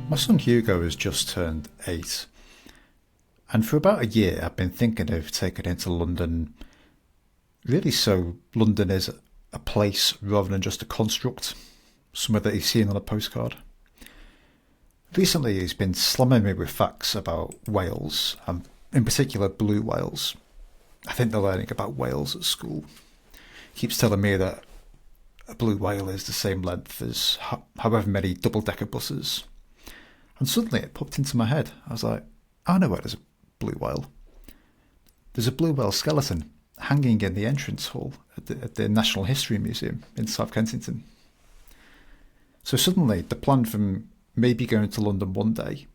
My son Hugo has just turned 8, and for about a year I've been thinking of taking him to London, really so London is a place rather than just a construct, somewhere that he's seen on a postcard. Recently he's been slamming me with facts about Wales, and in particular blue whales. I think they're learning about whales at school. He keeps telling me that a blue whale is the same length as however many double-decker buses. And suddenly it popped into my head. I was like, I know where there's a blue whale. There's a blue whale skeleton hanging in the entrance hall at the National History Museum in South Kensington. So suddenly the plan from maybe going to London one day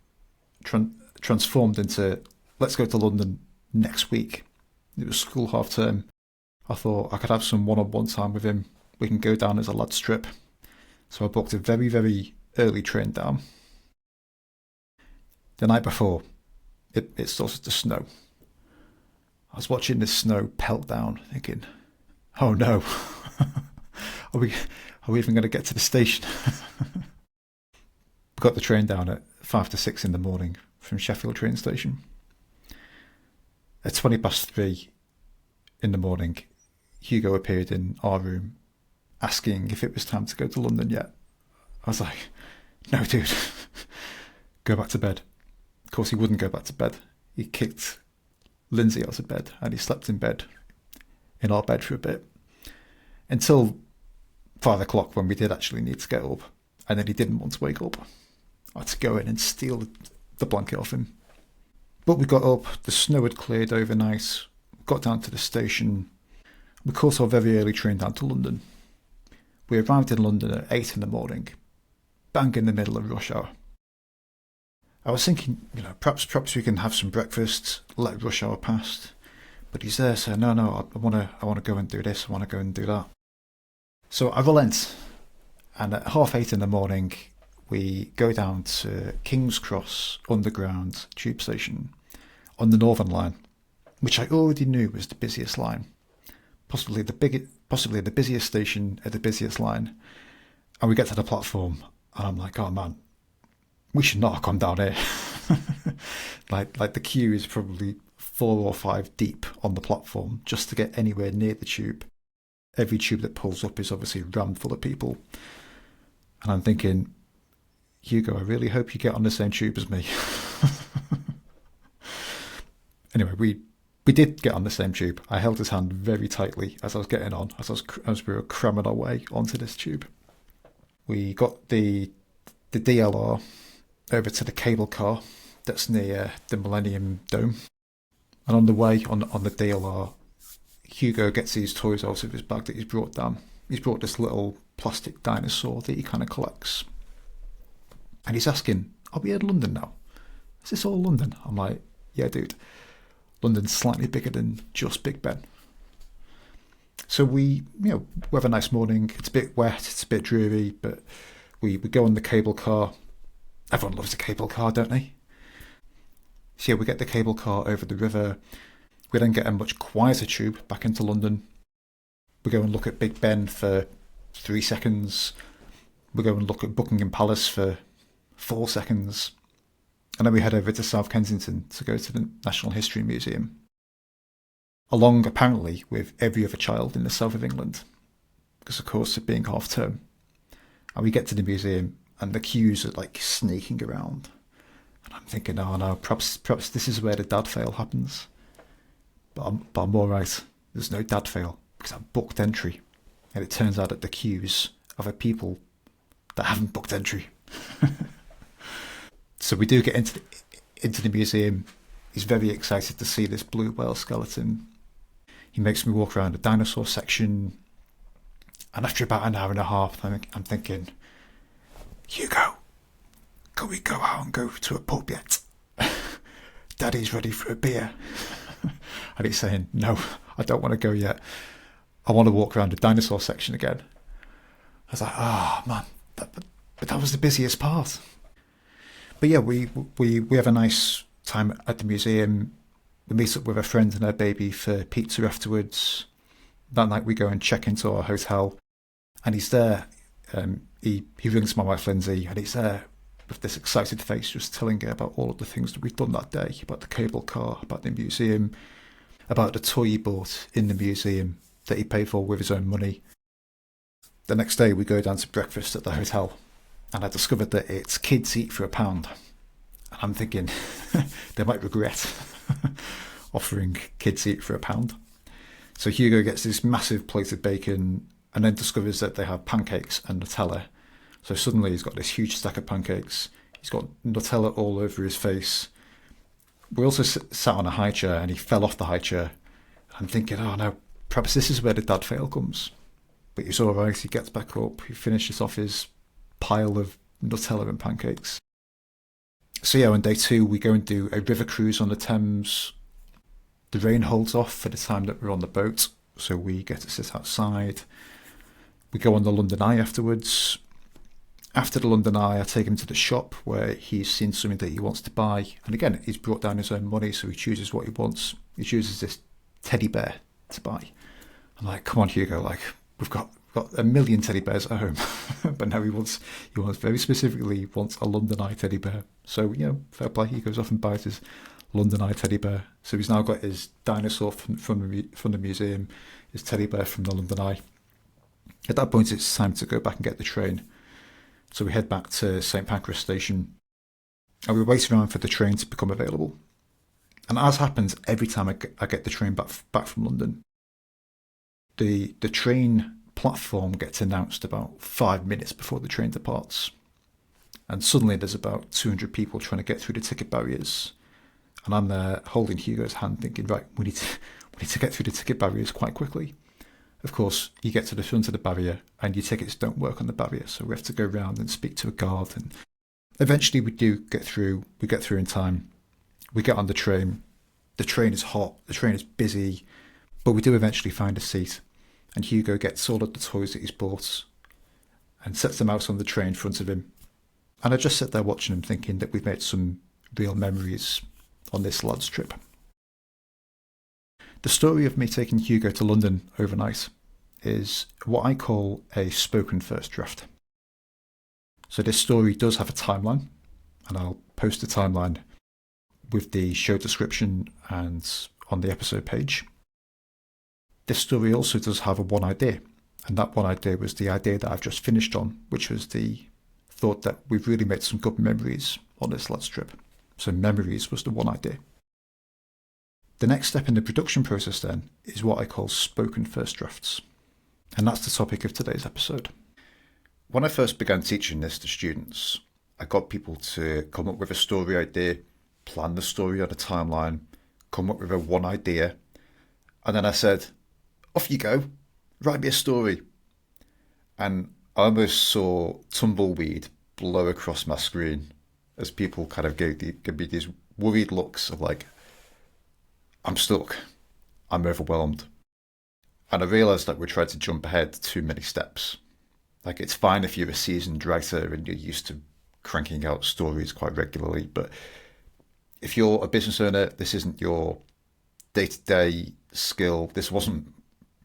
transformed into let's go to London next week. It was school half term. I thought I could have some one-on-one time with him. We can go down as a lads trip. So I booked a very, very early train down. The night before, it started to snow. I was watching this snow pelt down, thinking, "Oh no, are we even going to get to the station?" We got the train down at 5 to 6 in the morning from Sheffield train station. At 3:20 in the morning, Hugo appeared in our room, asking if it was time to go to London yet. I was like, "No, dude, go back to bed." Of course, he wouldn't go back to bed. He kicked Lindsay out of bed and he slept in bed, in our bed for a bit, until 5 o'clock when we did actually need to get up. And then he didn't want to wake up. I had to go in and steal the blanket off him. But we got up, the snow had cleared overnight, got down to the station. We caught our very early train down to London. We arrived in London at 8 in the morning, bang in the middle of rush hour. I was thinking, perhaps we can have some breakfast, let rush hour pass. But he's there saying, no, I want to go and do this, I want to go and do that. So I relent, and at 8:30 in the morning, we go down to King's Cross Underground tube station on the Northern Line, which I already knew was the busiest line, possibly the busiest station at the busiest line. And we get to the platform, and I'm like, oh man, we should not have come down here. like the queue is probably 4 or 5 deep on the platform just to get anywhere near the tube. Every tube that pulls up is obviously rammed full of people. And I'm thinking, Hugo, I really hope you get on the same tube as me. Anyway, we did get on the same tube. I held his hand very tightly as I was getting on, as we were cramming our way onto this tube. We got the DLR over to the cable car that's near the Millennium Dome. And on the way on the DLR, Hugo gets these toys out of his bag that he's brought down. He's brought this little plastic dinosaur that he kind of collects. And he's asking, are we in London now? Is this all London? I'm like, yeah, dude. London's slightly bigger than just Big Ben. So we have a nice morning. It's a bit wet, it's a bit dreary, but we go on the cable car. Everyone loves a cable car, don't they? So yeah, we get the cable car over the river. We then get a much quieter tube back into London. We go and look at Big Ben for 3 seconds. We go and look at Buckingham Palace for 4 seconds. And then we head over to South Kensington to go to the National History Museum, along apparently with every other child in the south of England, because of course it being half term. And we get to the museum and the queues are like sneaking around. And I'm thinking, oh no, perhaps this is where the dad fail happens. But I'm all right. There's no dad fail because I've booked entry. And it turns out that the queues are for people that haven't booked entry. So we do get into the museum. He's very excited to see this blue whale skeleton. He makes me walk around the dinosaur section. And after about an hour and a half, I'm thinking, Hugo, can we go out and go to a pub yet? Daddy's ready for a beer. And he's saying, no, I don't want to go yet. I want to walk around the dinosaur section again. I was like, oh man, but that was the busiest part. But yeah, we have a nice time at the museum. We meet up with a friend and her baby for pizza afterwards. That night we go and check into our hotel, and he's there. He rings my wife Lindsay, and he's there with this excited face, just telling her about all of the things that we'd done that day, about the cable car, about the museum, about the toy he bought in the museum that he paid for with his own money. The next day we go down to breakfast at the hotel, and I discovered that it's kids eat for £1. And I'm thinking they might regret offering kids eat for £1. So Hugo gets this massive plate of bacon and then discovers that they have pancakes and Nutella. So suddenly he's got this huge stack of pancakes. He's got Nutella all over his face. We also sat on a high chair and he fell off the high chair. I'm thinking, oh no, perhaps this is where the dad fail comes. But he's all right. He gets back up. He finishes off his pile of Nutella and pancakes. So yeah, on day 2, we go and do a river cruise on the Thames. The rain holds off for the time that we're on the boat, so we get to sit outside. We go on the London Eye afterwards. After the London Eye, I take him to the shop where he's seen something that he wants to buy. And again, he's brought down his own money, so he chooses what he wants. He chooses this teddy bear to buy. I'm like, come on, Hugo, like, we've got a million teddy bears at home. But now he wants very specifically, he wants a London Eye teddy bear. So, fair play, he goes off and buys his London Eye teddy bear. So he's now got his dinosaur from the museum, his teddy bear from the London Eye. At that point, it's time to go back and get the train. So we head back to St Pancras station and we wait around for the train to become available. And as happens every time I get the train back from London, the train platform gets announced about 5 minutes before the train departs. And suddenly there's about 200 people trying to get through the ticket barriers. And I'm there holding Hugo's hand thinking, right, we need to get through the ticket barriers quite quickly. Of course, you get to the front of the barrier and your tickets don't work on the barrier, so we have to go around and speak to a guard. And eventually we do get through. We get through in time. We get on the train. The train is hot. The train is busy. But we do eventually find a seat. And Hugo gets all of the toys that he's bought and sets them out on the tray in front of him. And I just sit there watching him thinking that we've made some real memories on this lad's trip. The story of me taking Hugo to London overnight is what I call a spoken first draft. So this story does have a timeline, and I'll post the timeline with the show description and on the episode page. This story also does have a one idea, and that one idea was the idea that I've just finished on, which was the thought that we've really made some good memories on this lad's trip. So memories was the one idea. The next step in the production process then is what I call spoken first drafts. And that's the topic of today's episode. When I first began teaching this to students, I got people to come up with a story idea, plan the story on a timeline, come up with a one idea, and then I said, off you go, write me a story. And I almost saw tumbleweed blow across my screen as people kind of gave me these worried looks of like, I'm stuck, I'm overwhelmed. And I realised that we're trying to jump ahead too many steps. Like, it's fine if you're a seasoned writer and you're used to cranking out stories quite regularly, but if you're a business owner, this isn't your day-to-day skill. This wasn't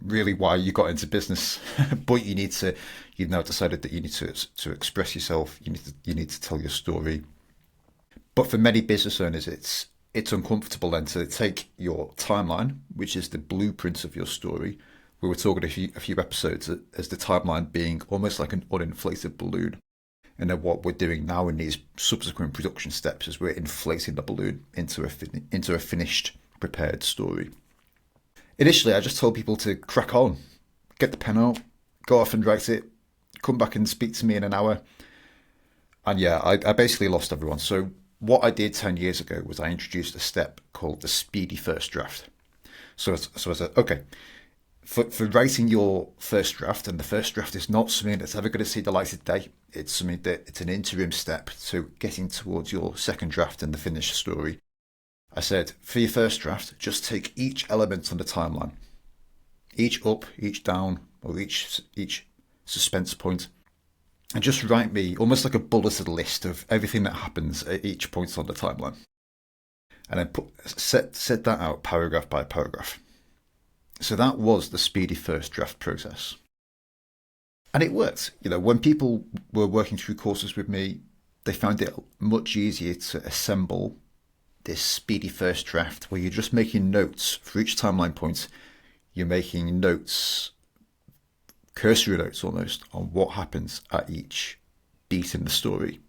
really why you got into business, but you've now decided that you need to express yourself. You need to tell your story. But for many business owners, it's uncomfortable then to take your timeline, which is the blueprint of your story. We were talking a few episodes as the timeline being almost like an uninflated balloon. And then what we're doing now in these subsequent production steps is we're inflating the balloon into a finished, prepared story. Initially, I just told people to crack on, get the pen out, go off and write it, come back and speak to me in an hour. And yeah, I basically lost everyone. So what I did 10 years ago was I introduced a step called the speedy first draft. So I said, okay, for writing your first draft, and the first draft is not something that's ever going to see the light of day. It's an interim step to getting towards your second draft and the finished story. I said, for your first draft, just take each element on the timeline, each up, each down, or each suspense point, and just write me almost like a bulleted list of everything that happens at each point on the timeline. And then set that out paragraph by paragraph. So that was the speedy first draft process. And it worked. When people were working through courses with me, they found it much easier to assemble this speedy first draft where you're just making notes for each timeline point. You're making notes, cursory notes almost, on what happens at each beat in the story.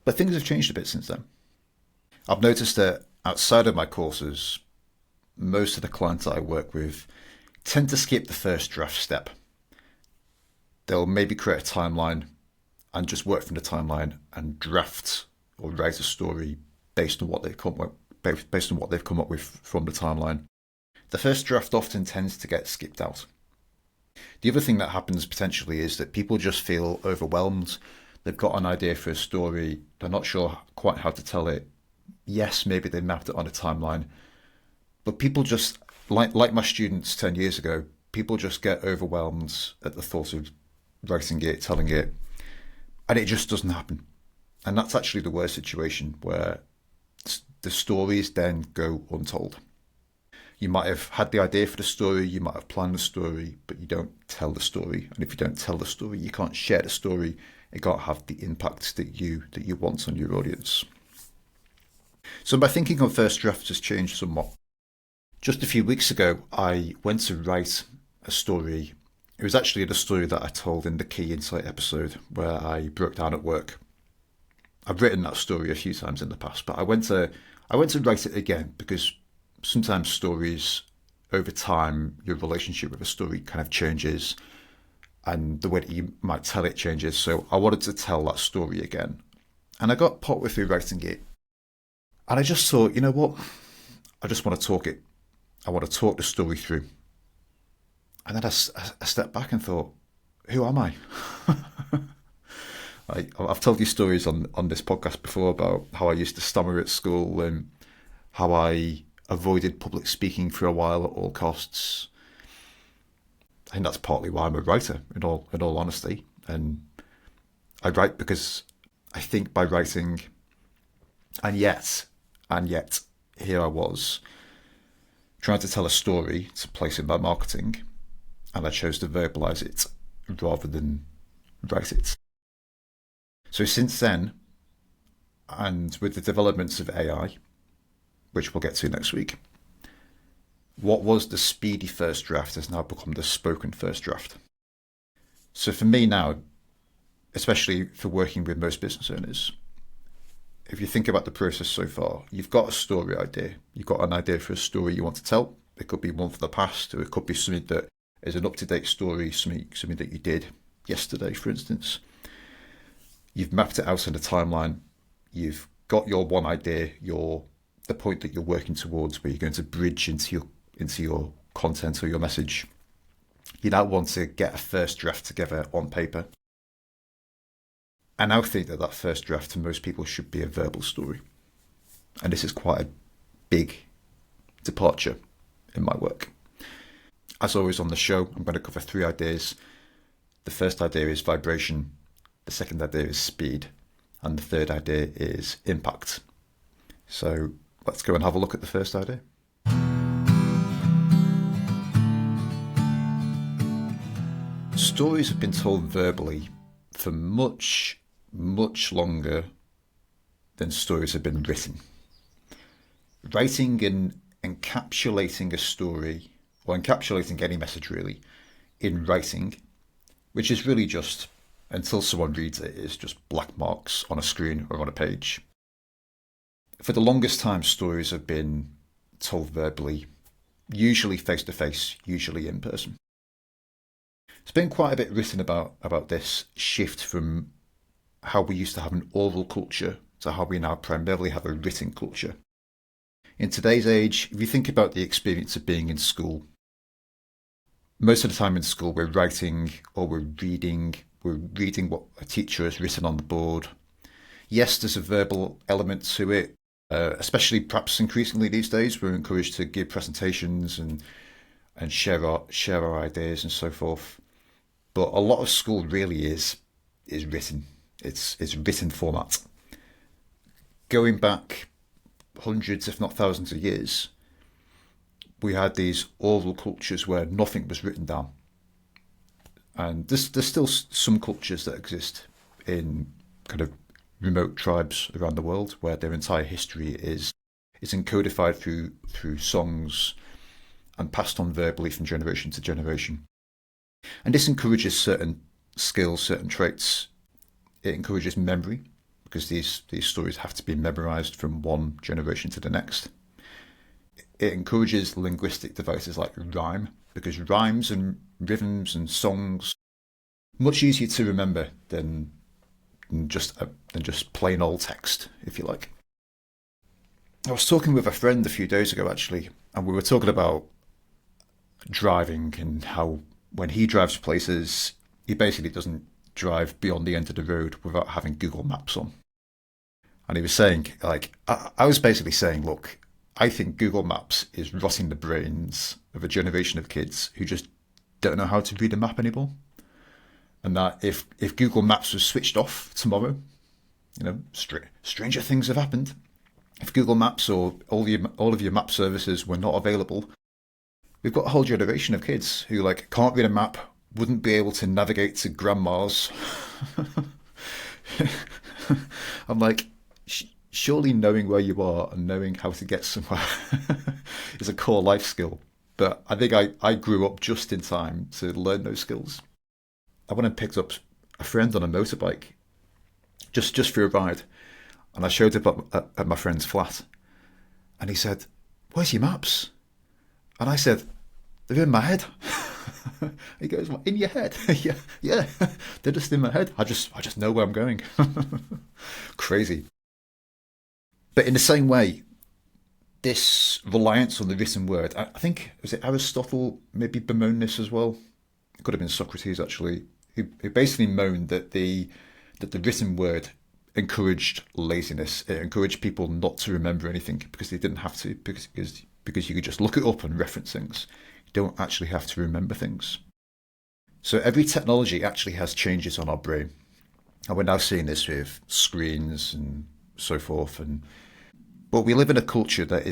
But things have changed a bit since then. I've noticed that outside of my courses, most of the clients that I work with tend to skip the first draft step. They'll maybe create a timeline and just work from the timeline and draft or write a story based on what they've come up with from the timeline. The first draft often tends to get skipped out. The other thing that happens potentially is that people just feel overwhelmed. They've got an idea for a story. They're not sure quite how to tell it. Yes, maybe they mapped it on a timeline, but people just, like my students 10 years ago, people just get overwhelmed at the thought of writing it, telling it, and it just doesn't happen. And that's actually the worst situation, where the stories then go untold. You might have had the idea for the story, you might have planned the story, but you don't tell the story. And if you don't tell the story, you can't share the story. It can't have the impact that you want on your audience. So my thinking on first drafts has changed somewhat. Just a few weeks ago, I went to write a story. It was actually the story that I told in the Key Insight episode where I broke down at work. I've written that story a few times in the past, but I went to write it again because sometimes stories, over time, your relationship with a story kind of changes and the way that you might tell it changes. So I wanted to tell that story again. And I got partway through writing it. And I just thought, you know what? I just want to talk it. I want to talk the story through. And then I stepped back and thought, who am I? I've told you stories on this podcast before about how I used to stammer at school and how I avoided public speaking for a while at all costs. I think that's partly why I'm a writer, in all honesty. And I write because I think by writing, and yet, here I was trying to tell a story to place in my marketing, and I chose to verbalize it rather than write it. So since then, and with the developments of AI, which we'll get to next week, what was the speedy first draft has now become the spoken first draft. So for me now, especially for working with most business owners, if you think about the process so far, you've got a story idea. You've got an idea for a story you want to tell. It could be one from the past, or it could be something that is an up-to-date story, something that you did yesterday, for instance. You've mapped it out in a timeline. You've got your one idea, the point that you're working towards, where you're going to bridge into your content or your message. You now want to get a first draft together on paper. I now think that first draft to most people should be a verbal story. And this is quite a big departure in my work. As always on the show, I'm going to cover 3 ideas. The first idea is vibration. The second idea is speed. And the third idea is impact. So let's go and have a look at the first idea. Stories have been told verbally for much, much longer than stories have been written. Writing and encapsulating a story, or encapsulating any message really, in writing, which is really just, until someone reads it, is just black marks on a screen or on a page. For the longest time, stories have been told verbally, usually face-to-face, usually in person. There's been quite a bit written about this shift from how we used to have an oral culture to how we now primarily have a written culture. In today's age, if you think about the experience of being in school, most of the time in school we're writing or we're reading what a teacher has written on the board. Yes, there's a verbal element to it, especially perhaps increasingly these days. We're encouraged to give presentations and share our ideas and so forth. But a lot of school really is written. It's written format. Going back hundreds, if not thousands of years, we had these oral cultures where nothing was written down. And there's still some cultures that exist in kind of remote tribes around the world where their entire history is encodified through songs and passed on verbally from generation to generation. And this encourages certain skills, certain traits. It encourages memory, because these stories have to be memorized from one generation to the next. It encourages linguistic devices like rhyme, because rhymes and rhythms and songs much easier to remember than just plain old text, if you like. I was talking with a friend a few days ago, actually, and we were talking about driving and how when he drives places, he basically doesn't drive beyond the end of the road without having Google Maps on. And he was saying, like, I was basically saying, look, I think Google Maps is rotting the brains of a generation of kids who just don't know how to read a map anymore. And that if Google Maps was switched off tomorrow, stranger things have happened. If Google Maps or all of your map services were not available, we've got a whole generation of kids who can't read a map, wouldn't be able to navigate to grandma's. I'm like, surely knowing where you are and knowing how to get somewhere is a core life skill. But I think I grew up just in time to learn those skills. I went and picked up a friend on a motorbike just for a ride. And I showed up at my friend's flat. And he said, "Where's your maps?" And I said, "They're in my head." He goes, "What, in your head?" yeah, they're just in my head. I just know where I'm going. Crazy. But in the same way, this reliance on the written word, I think, was it Aristotle, maybe bemoaned this as well? It could have been Socrates, actually, who basically moaned that the written word encouraged laziness. It encouraged people not to remember anything because they didn't have to, because you could just look it up and reference things. You don't actually have to remember things. So every technology actually has changes on our brain. And we're now seeing this with screens and so forth. But we live in a culture that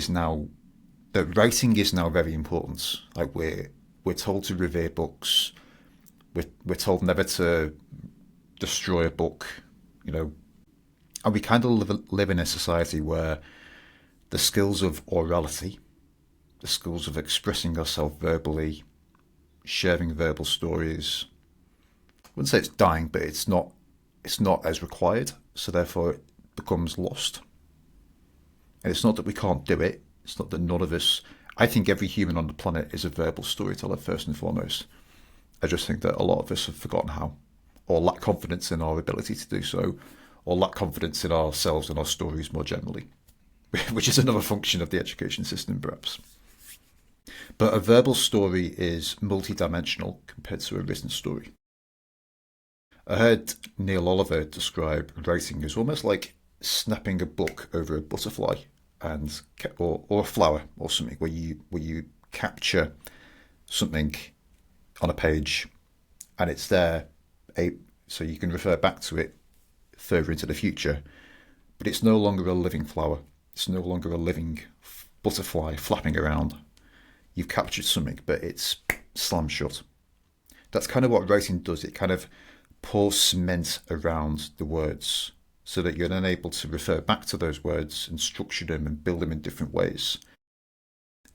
writing is now very important. Like we're told to revere books. We're told never to destroy a book, and we kind of live in a society where the skills of orality, the skills of expressing ourselves verbally, sharing verbal stories, I wouldn't say it's dying, but it's not as required, so therefore it becomes lost. And it's not that we can't do it, it's not that none of us, I think every human on the planet is a verbal storyteller first and foremost. I just think that a lot of us have forgotten how, or lack confidence in our ability to do so, or lack confidence in ourselves and our stories more generally, which is another function of the education system, perhaps. But a verbal story is multidimensional compared to a written story. I heard Neil Oliver describe writing as almost like snapping a book over a butterfly or a flower or something, where you capture something on a page and it's there, so you can refer back to it further into the future, but it's no longer a living flower. It's no longer a living butterfly flapping around. You've captured something, but it's slammed shut. That's kind of what writing does. It kind of pours cement around the words so that you're then able to refer back to those words and structure them and build them in different ways.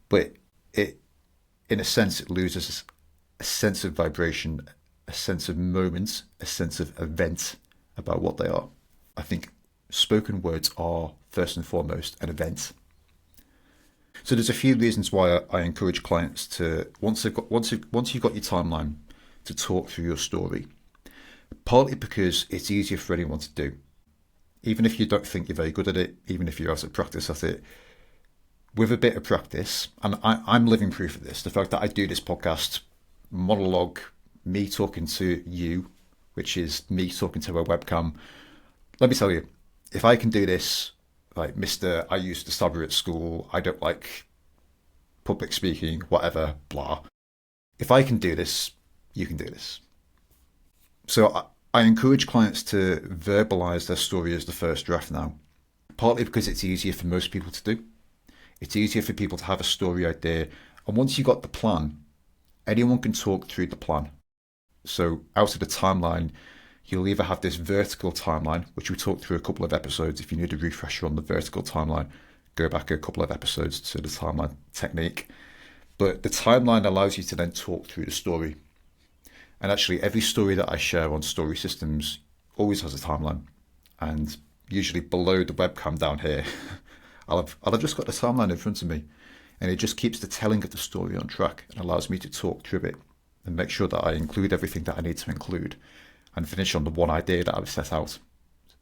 But in a sense, it loses a sense of vibration, a sense of moment, a sense of event about what they are. I think spoken words are first and foremost an event. So there's a few reasons why I encourage clients to, once you've got your timeline, to talk through your story. Partly because it's easier for anyone to do. Even if you don't think you're very good at it, even if you're out of practice at it, with a bit of practice, and I'm living proof of this, the fact that I do this podcast monologue, me talking to you, which is me talking to a webcam. Let me tell you, if I can do this, like Mr. I used to stutter at school, I don't like public speaking, whatever, blah. If I can do this, you can do this. So I encourage clients to verbalize their story as the first draft now, partly because it's easier for most people to do. It's easier for people to have a story idea. And once you've got the plan, anyone can talk through the plan. So out of the timeline, You'll either have this vertical timeline, which we talked through a couple of episodes. If you need a refresher on the vertical timeline, go back a couple of episodes to the timeline technique. But the timeline allows you to then talk through the story. And actually, every story that I share on Story Systems always has a timeline. And usually below the webcam down here, I'll have just got the timeline in front of me. And it just keeps the telling of the story on track and allows me to talk through it and make sure that I include everything that I need to include and finish on the one idea that I've set out,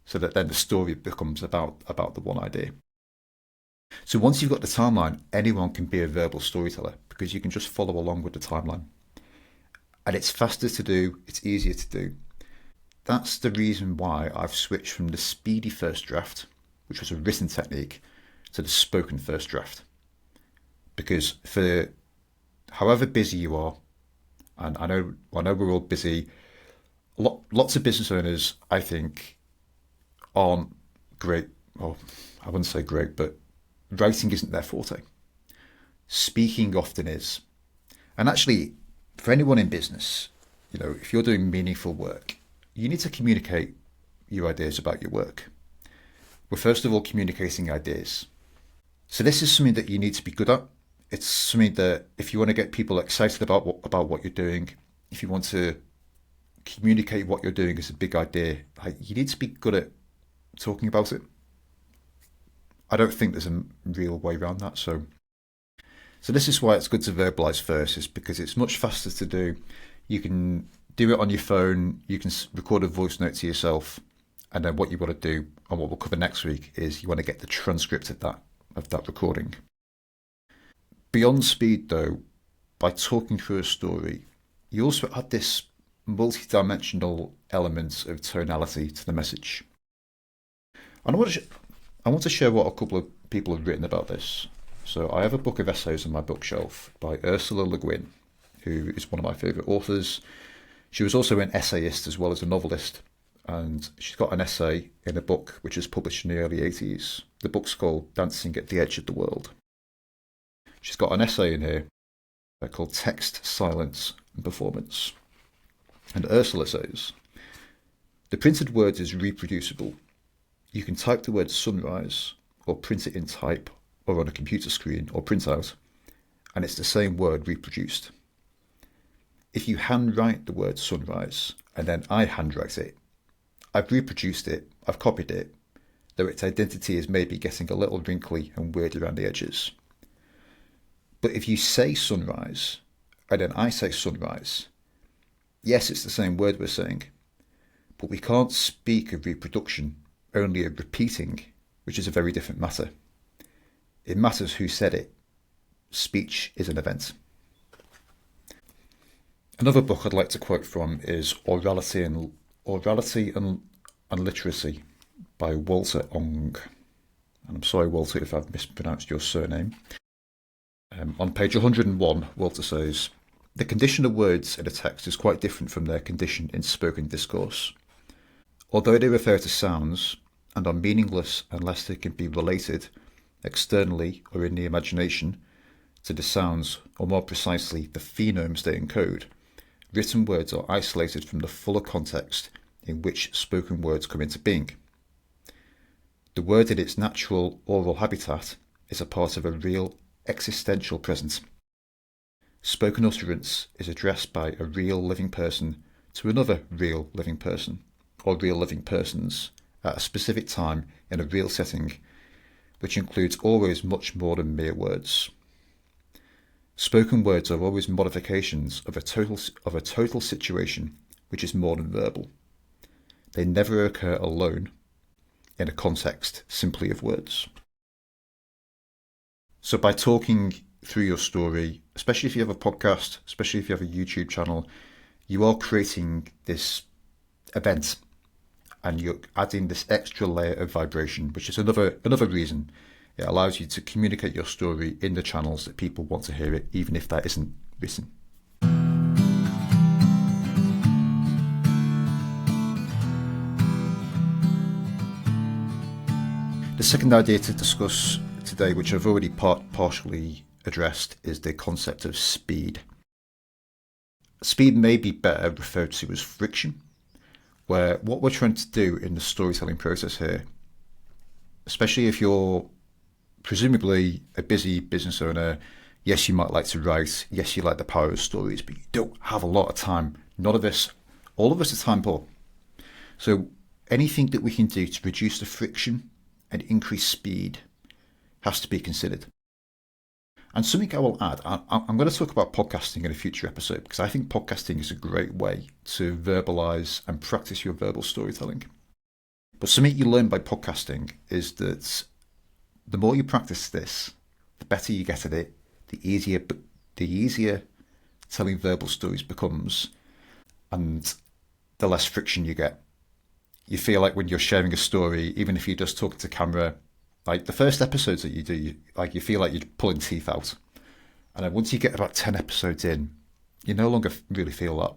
so that then the story becomes about the one idea. So once you've got the timeline, anyone can be a verbal storyteller because you can just follow along with the timeline. And it's faster to do, it's easier to do. That's the reason why I've switched from the speedy first draft, which was a written technique, to the spoken first draft. Because for however busy you are, and I know we're all busy, lots of business owners, I think, aren't great. Well, I wouldn't say great, but writing isn't their forte. Speaking often is. And actually, for anyone in business, if you're doing meaningful work, you need to communicate your ideas about your work. We're first of all communicating ideas. So this is something that you need to be good at. It's something that if you want to get people excited about what you're doing, if you want to communicate what you're doing as a big idea, you need to be good at talking about it. I don't think there's a real way around that. So this is why it's good to verbalize first, is because it's much faster to do. You can do it on your phone. You can record a voice note to yourself, and then what you want to do, and what we'll cover next week, is you want to get the transcript of that recording. Beyond speed, though, by talking through a story, you also add this multi-dimensional element of tonality to the message. And I want to share what a couple of people have written about this. So I have a book of essays on my bookshelf by Ursula Le Guin, who is one of my favourite authors. She was also an essayist as well as a novelist, and she's got an essay in a book which was published in the early 80s. The book's called Dancing at the Edge of the World. She's got an essay in here called Text, Silence and Performance. And Ursula says, "The printed word is reproducible. You can type the word sunrise, or print it in type, or on a computer screen, or printout, and it's the same word reproduced. If you handwrite the word sunrise, and then I handwrite it, I've reproduced it, I've copied it, though its identity is maybe getting a little wrinkly and weird around the edges. But if you say sunrise, and then I say sunrise, yes, it's the same word we're saying, but we can't speak of reproduction, only of repeating, which is a very different matter. It matters who said it. Speech is an event." Another book I'd like to quote from is Orality and Literacy by Walter Ong. And I'm sorry, Walter, if I've mispronounced your surname. On page 101, Walter says, "The condition of words in a text is quite different from their condition in spoken discourse. Although they refer to sounds and are meaningless unless they can be related, externally or in the imagination, to the sounds, or more precisely, the phonemes they encode, written words are isolated from the fuller context in which spoken words come into being. The word in its natural oral habitat is a part of a real existential presence. Spoken utterance is addressed by a real living person to another real living person, or real living persons, at a specific time in a real setting, which includes always much more than mere words. Spoken words are always modifications of a total situation which is more than verbal. They never occur alone in a context simply of words." So by talking through your story, especially if you have a podcast, especially if you have a YouTube channel, you are creating this event and you're adding this extra layer of vibration, which is another reason it allows you to communicate your story in the channels that people want to hear it, even if that isn't written. The second idea to discuss today, which I've already partially addressed, is the concept of speed. Speed may be better referred to as friction, where what we're trying to do in the storytelling process here, especially if you're presumably a busy business owner, yes, you might like to write, yes, you like the power of stories, but you don't have a lot of time. None of us, all of us are time poor. So anything that we can do to reduce the friction and increase speed has to be considered. And something I will add, I'm going to talk about podcasting in a future episode because I think podcasting is a great way to verbalize and practice your verbal storytelling. But something you learn by podcasting is that the more you practice this, the better you get at it, the easier telling verbal stories becomes, and the less friction you get. You feel like when you're sharing a story, even if you're just talking to camera, like the first episodes that you do, you feel like you're pulling teeth out. And then once you get about 10 episodes in, you no longer really feel that.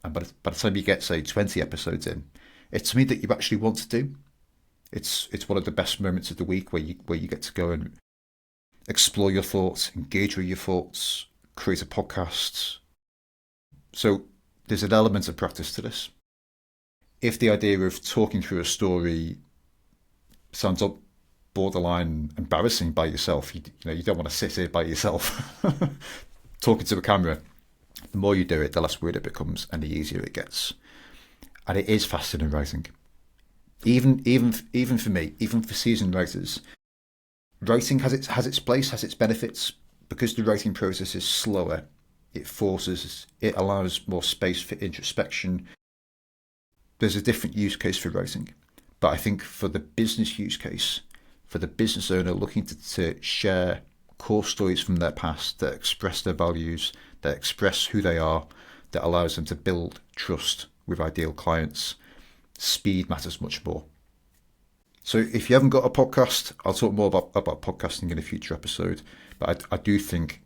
And by the time you get, say, 20 episodes in, it's something that you actually want to do. It's one of the best moments of the week where you get to go and explore your thoughts, engage with your thoughts, create a podcast. So there's an element of practice to this. If the idea of talking through a story sounds borderline embarrassing by yourself, you don't want to sit here by yourself talking to a camera. The more you do it, the less weird it becomes and the easier it gets. And it is faster than writing. Even for me, even for seasoned writers, writing has its place, has its benefits. Because the writing process is slower, it allows more space for introspection. There's a different use case for writing. But I think for the business use case, for the business owner looking to share core stories from their past that express their values, that express who they are, that allows them to build trust with ideal clients, speed matters much more. So if you haven't got a podcast, I'll talk more about podcasting in a future episode. But I do think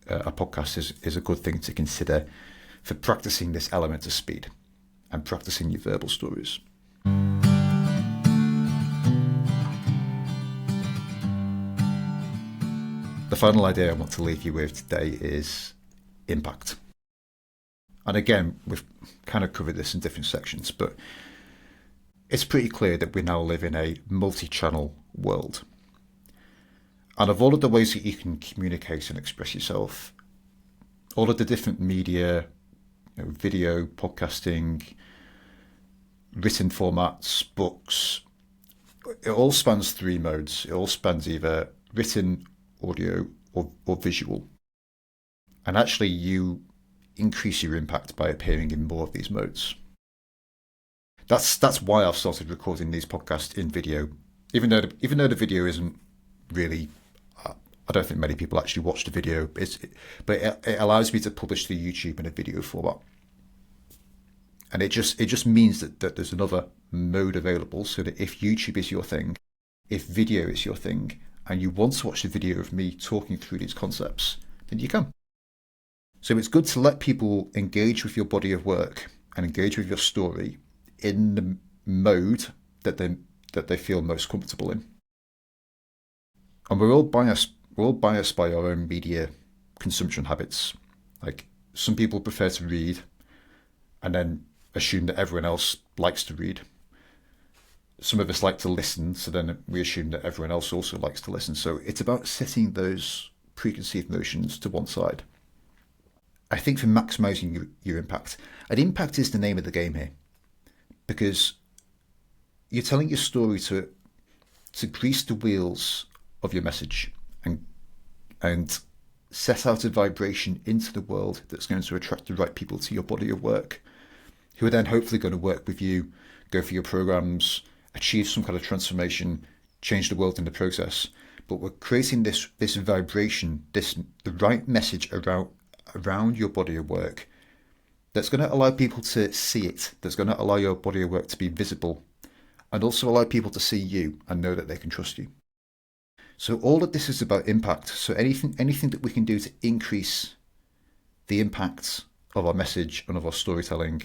a podcast is a good thing to consider for practicing this element of speed and practicing your verbal stories. The final idea I want to leave you with today is impact. And again, we've kind of covered this in different sections, but it's pretty clear that we now live in a multi-channel world. And of all of the ways that you can communicate and express yourself, all of the different media, video, podcasting, written formats, books, it all spans three modes. It all spans either written, audio, or visual. And actually you increase your impact by appearing in more of these modes. That's why I've started recording these podcasts in video, even though the video isn't really. I don't think many people actually watch the video, but it allows me to publish to YouTube in a video format, and it just means that there's another mode available, so that if YouTube is your thing, if video is your thing, and you want to watch the video of me talking through these concepts, then you can. So it's good to let people engage with your body of work and engage with your story in the mode that they feel most comfortable in. And we're all biased by our own media consumption habits. Like, some people prefer to read and then assume that everyone else likes to read. Some of us like to listen, so then we assume that everyone else also likes to listen. So it's about setting those preconceived notions to one side. I think for maximizing your impact, and impact is the name of the game here, because you're telling your story to grease the wheels of your message and set out a vibration into the world that's going to attract the right people to your body of work, who are then hopefully going to work with you, go for your programs, achieve some kind of transformation, change the world in the process. But we're creating this vibration, the right message around your body of work that's going to allow people to see it, that's going to allow your body of work to be visible, and also allow people to see you and know that they can trust you. So all of this is about impact. So anything that we can do to increase the impact of our message and of our storytelling,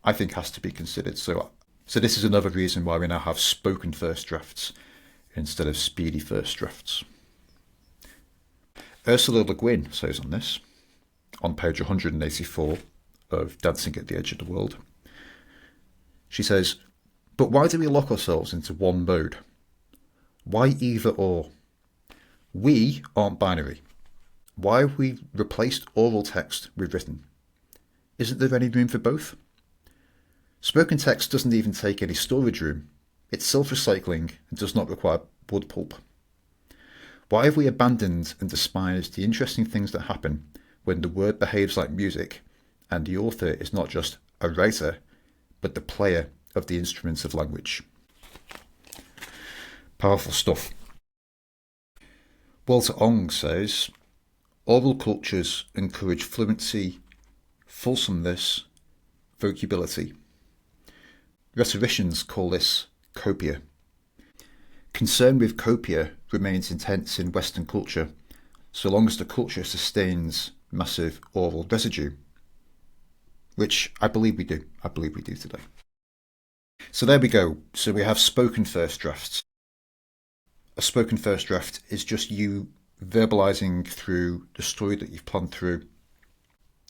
I think has to be considered. So this is another reason why we now have spoken first drafts instead of speedy first drafts. Ursula Le Guin says on this, on page 184 of Dancing at the Edge of the World, She says, but why do we lock ourselves into one mode? Why either or? We aren't binary. Why have we replaced oral text with written? Isn't there any room for both? Spoken text doesn't even take any storage room. It's self-recycling and does not require wood pulp. Why have we abandoned and despised the interesting things that happen when the word behaves like music and the author is not just a writer, but the player of the instruments of language? Powerful stuff. Walter Ong says, oral cultures encourage fluency, fulsomeness, vocability. Rhetoricians call this copia. Concern with copia remains intense in Western culture, so long as the culture sustains massive oral residue, which I believe we do. I believe we do today. So there we go. So we have spoken first drafts. A spoken first draft is just you verbalizing through the story that you've planned through.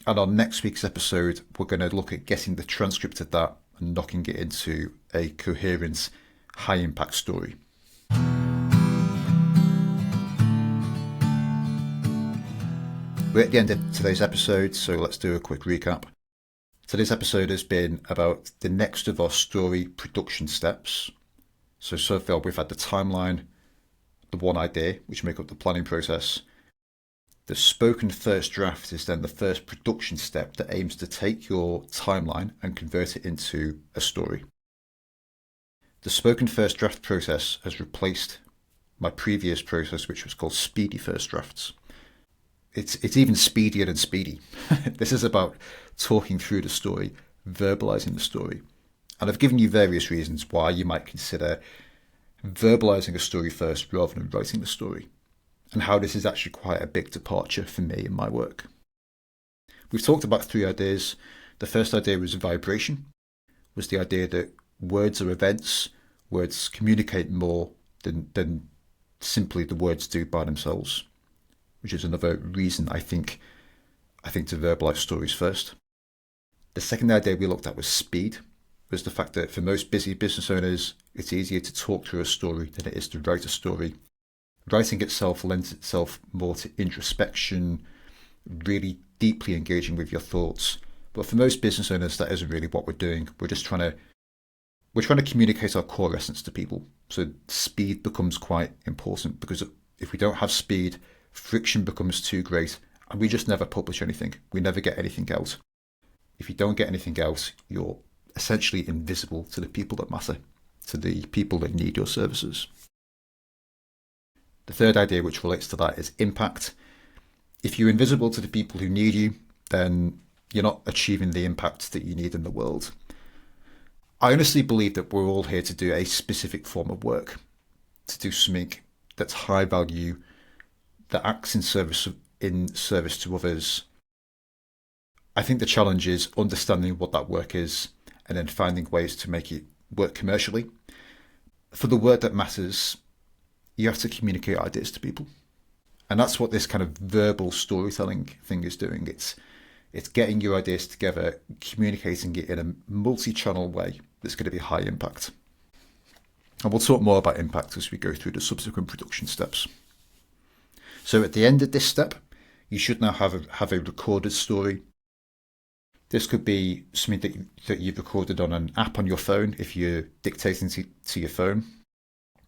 And on next week's episode, we're going to look at getting the transcript of that and knocking it into a coherent, high-impact story. We're at the end of today's episode, so let's do a quick recap. Today's episode has been about the next of our story production steps. So far we've had the timeline, the one idea, which make up the planning process. The spoken first draft is then the first production step that aims to take your timeline and convert it into a story. The spoken first draft process has replaced my previous process, which was called speedy first drafts. It's even speedier than speedy. This is about talking through the story, verbalizing the story. And I've given you various reasons why you might consider verbalizing a story first rather than writing the story, and how this is actually quite a big departure for me in my work. We've talked about 3 ideas. The first idea was vibration, was the idea that words are events, words communicate more than simply the words do by themselves, which is another reason I think to verbalize stories first. The second idea we looked at was speed, was the fact that for most busy business owners, it's easier to talk through a story than it is to write a story. Writing itself lends itself more to introspection, really deeply engaging with your thoughts. But for most business owners, that isn't really what we're doing. We're trying to communicate our core essence to people. So speed becomes quite important, because if we don't have speed, friction becomes too great and we just never publish anything. We never get anything out. If you don't get anything out, you're essentially invisible to the people that matter, to the people that need your services. The third idea, which relates to that, is impact. If you're invisible to the people who need you, then you're not achieving the impact that you need in the world. I honestly believe that we're all here to do a specific form of work, to do something that's high value, that acts in service to others. I think the challenge is understanding what that work is and then finding ways to make it work commercially. For the work that matters, you have to communicate ideas to people. And that's what this kind of verbal storytelling thing is doing. It's getting your ideas together, communicating it in a multi-channel way that's going to be high impact. And we'll talk more about impact as we go through the subsequent production steps. So at the end of this step, you should now have a recorded story. This could be something that you've recorded on an app on your phone if you're dictating to your phone.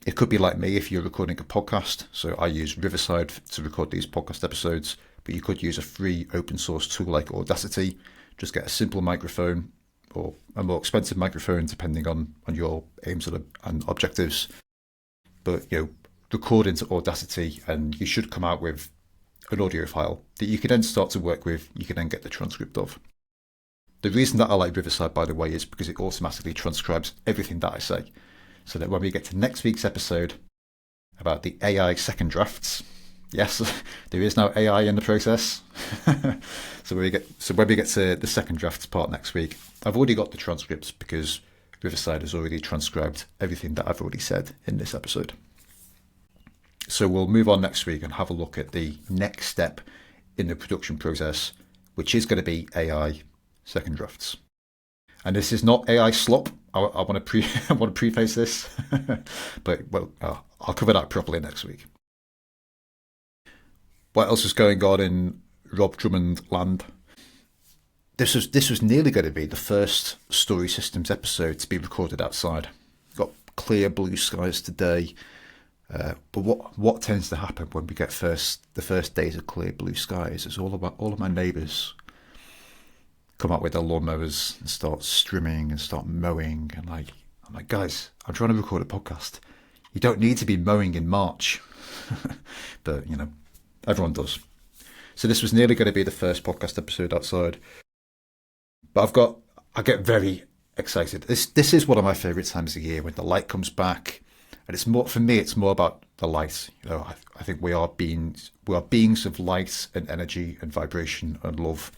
It could be like me if you're recording a podcast. So I use Riverside to record these podcast episodes, but you could use a free open source tool like Audacity. Just get a simple microphone or a more expensive microphone depending on your aims and objectives. But record into Audacity and you should come out with an audio file that you can then start to work with, you can then get the transcript of. The reason that I like Riverside, by the way, is because it automatically transcribes everything that I say. So that when we get to next week's episode about the AI second drafts, yes, there is now AI in the process. So when we get to the second drafts part next week, I've already got the transcripts because Riverside has already transcribed everything that I've already said in this episode. So we'll move on next week and have a look at the next step in the production process, which is going to be AI second drafts. And this is not AI slop. I want to I want to preface this, but I'll cover that properly next week. What else is going on in Rob Drummond land? This was nearly going to be the first Story Systems episode to be recorded outside. Got clear blue skies today, but what tends to happen when we get the first days of clear blue skies is all of my neighbours come out with their lawnmowers and start strimming and start mowing, and I'm like, guys, I'm trying to record a podcast. You don't need to be mowing in March, but everyone does. So this was nearly going to be the first podcast episode outside. But I get very excited. This is one of my favourite times of the year when the light comes back, and it's more for me. It's more about the light. I think we are beings of light and energy and vibration and love,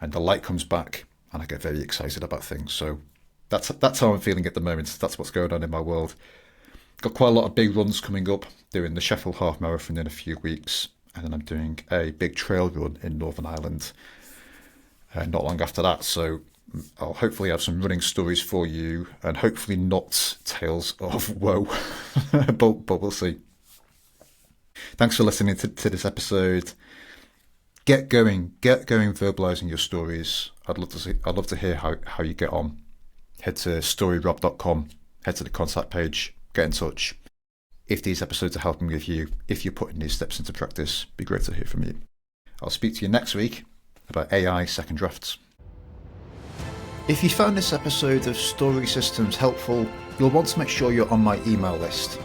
and the light comes back, and I get very excited about things. So that's how I'm feeling at the moment. That's what's going on in my world. Got quite a lot of big runs coming up. Doing the Sheffield Half Marathon in a few weeks, and then I'm doing a big trail run in Northern Ireland not long after that. So I'll hopefully have some running stories for you, and hopefully not tales of woe, but we'll see. Thanks for listening to this episode. Get going verbalizing your stories. I'd love to hear how you get on. Head to storyrob.com, head to the contact page, get in touch. If these episodes are helping with you, if you're putting these steps into practice, it'd be great to hear from you. I'll speak to you next week about AI second drafts. If you found this episode of Story Systems helpful, you'll want to make sure you're on my email list.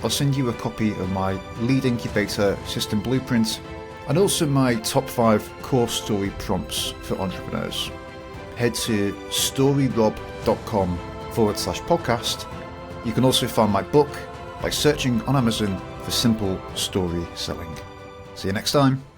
I'll send you a copy of my lead incubator system blueprint and also my top 5 core story prompts for entrepreneurs. Head to storyrob.com/podcast. You can also find my book by searching on Amazon for Simple Story Selling. See you next time.